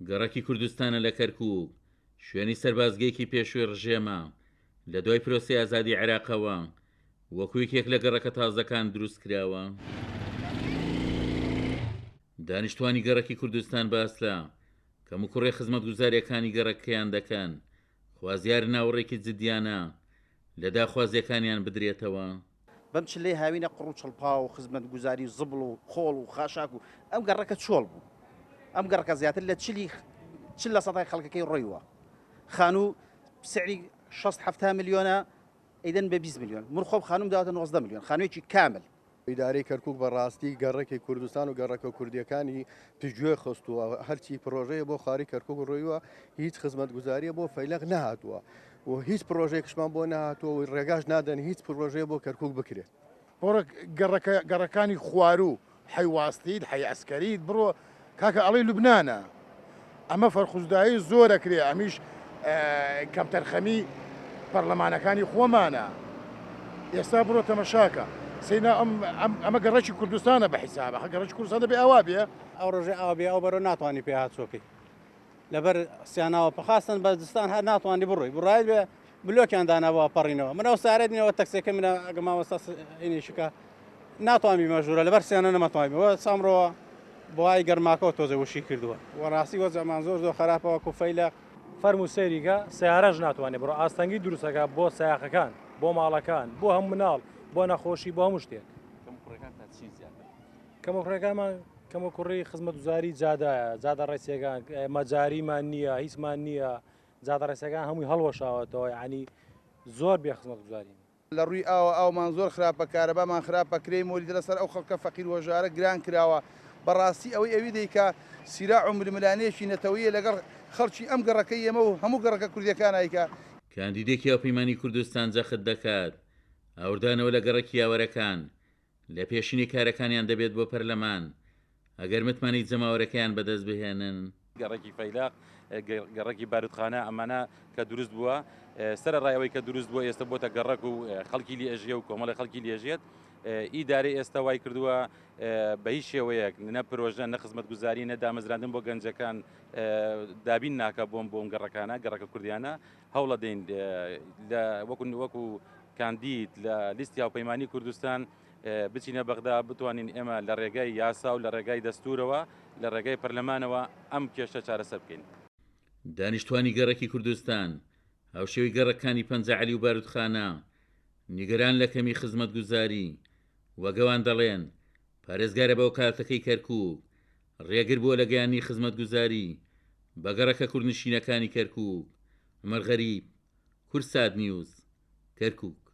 گەڕەکی کوردستانە لە کەرکووک، شوێنی سەربازگەیەکی پێشووی ڕژێمە لە دوای پرۆسی ئازادی عێراقەوە وەکو یەکێک لە گەڕەکە تازەکان دروست کراوە. دانیشتوانی گەڕەکی کوردستان باسلە کەم و کوڕێ خزمەتگوزاریەکانی گەڕەکەیان دەکەن خوازیار ناوەڕێکی جددیانە لە داخوازیەکانیان بدرێتەوە. بەم چلەی هاوینە قڕ و چڵپا و خزمەتگوزاری زبڵ و خۆڵ و خاشاک و ئەم گەڕەکە چۆڵ بوو. ئەم گەڕەکە زیاتر لە چل لە سەدای خەڵکەکەی ڕۆیوە. خانوو سعری 6 ملیۆنە ئەیدەن بە 20 ملیۆن. من خۆم خانوم داوەتە 19 ملیۆن، خانوویەکی کامل. ئیدارەی کەرکووک بەڕاستی گەڕێکی کوردستان و گەڕەکە کوردیەکانی پشتگوێ خستووە، هەرچی پرۆژەیە بۆ خاری کەرکووک ڕۆیوە، هیچ خزمەتگوزاریە بۆ فەیلق نەهاتووە و هیچ پرۆژێکشمان بۆ نهاتووە و ڕێگاش نادەن هیچ پرۆژەیە بۆ کەرکووک بکرێت. بۆرە گەڕەکانی خوارو حیواستیت حی ئەسکەریت بڕۆ کاکە ئەڵی لوبنانە ئەمە فەرخوزدایی زۆرەکرێ، ئەمیش کەمتەرخەمی پەرلەمانەکانی خۆمانە. ئێستا بڕۆ تەمەشاکە سینا ئەمە گەڕەکی کوردستانە بە حیسابە گەڕەکی کوردستان دەبێ ئاوا بێ ئەو ڕۆژێ ئاوا بێ ئەو بەرەو ناتوانانی پێ هاتچۆکەی لەبەر سیاناوە پخواستن بەردستان هەر ناتوانانی بڕۆی بڕای بێ بلۆکیان داناوە پەڕینەوە منەوە سارێتنەوە تەکسێکە منە ئەگەماوەستینیشکە ناتوانانی مەژورە لەبەر سیانە نەمەتوانیەوە سامڕەوە بۆای گەرماکەەوە تۆزە وشی کردووە وەڕاستی وەزەمان زۆر خراپەوە کوفەیلە فەرمو سێریکە سیارەش ناتوانێت بڕۆ ئاستەنگی دروستەکە بۆ سایاقەکان بۆ ماڵەکان بۆ هەموو مناڵ بۆ نەخۆشی بۆ هەموو شتێک کەمەڕێکەکەمان کەمە کوڕی خزمەتگوزاری جادایە جادە ڕێسیەکان مەجاریمان نییە هیچمان نییە جادە ڕێسەکان هەمووی هەڵوەشاوەتەوە ینی زۆر بێ خزمەتگوزاری لە ڕووی ئاومان زۆر خراپە کارەبامان خراپە کرێ مۆری لەسەر ئەو خەڵکە فەقیر وەژارە گران کراوە بەڕاستی ئەوەی دیکە سیراع و ململانێشی نەتەوەیە لەگەڵ خەڵکی ئەم گەڕەکەی ئێمە و هەموو گەڕەکە کوردیەکان ئایکە کاندیدێکی هەوپەیمانی کوردستان جەخت دەکات ئەوردانەوە لە گەڕەکی یاوەرەکان لە پێشینی کارەکانیان دەبێت بۆ پەرلەمان ئەگەر متمانی جەماوەرەکەیان بەدەست بهێنن. گەڕێکی فەیلاق گەڕێکی بارودخانە ئەمانە کە دروست بووە سرە ڕایەوەی کە دروست بووە ئێستا بۆتە گەڕەک و خەڵکی لێژێ و کۆمەڵی خەڵکی لێژێت ئیدارەی ئێستا وای کردووە بە هیچ شێوەیەک نە پرۆژە نە خزمەتگوزاری نە دامەزراندن بۆ گەنجەکان دابین ناکە بۆم گەڕەکانە گەڕەکە کوردیانە هەوڵە دەین وەکو کاندید لە لیستی هاوپەیمانی کوردستان بچینە بەغدا بتوانین ئێمە لە ڕێگای یاسا و لە ڕێگای دەستورەوە لە ڕێگای پەرلەمانەوە ئەم کێشە چارەسەر بکەین. دانیشتوانی گەڕێکی کوردستان هاوشێوی گەڕەکانی پەنجەعەلی و بارودخانە نیگەران لە کەمی خزمەتگوزاری وەگەوان دەڵێن پارێزگارە بەو کارتەکەی کەرکووک ڕێگر بووە لە گەیانی خزمەتگوزاری بە گەڕەکە کوردنشینەکانی کەرکووک. عومەر غەریب، کورسات نیوز، کەرکووک.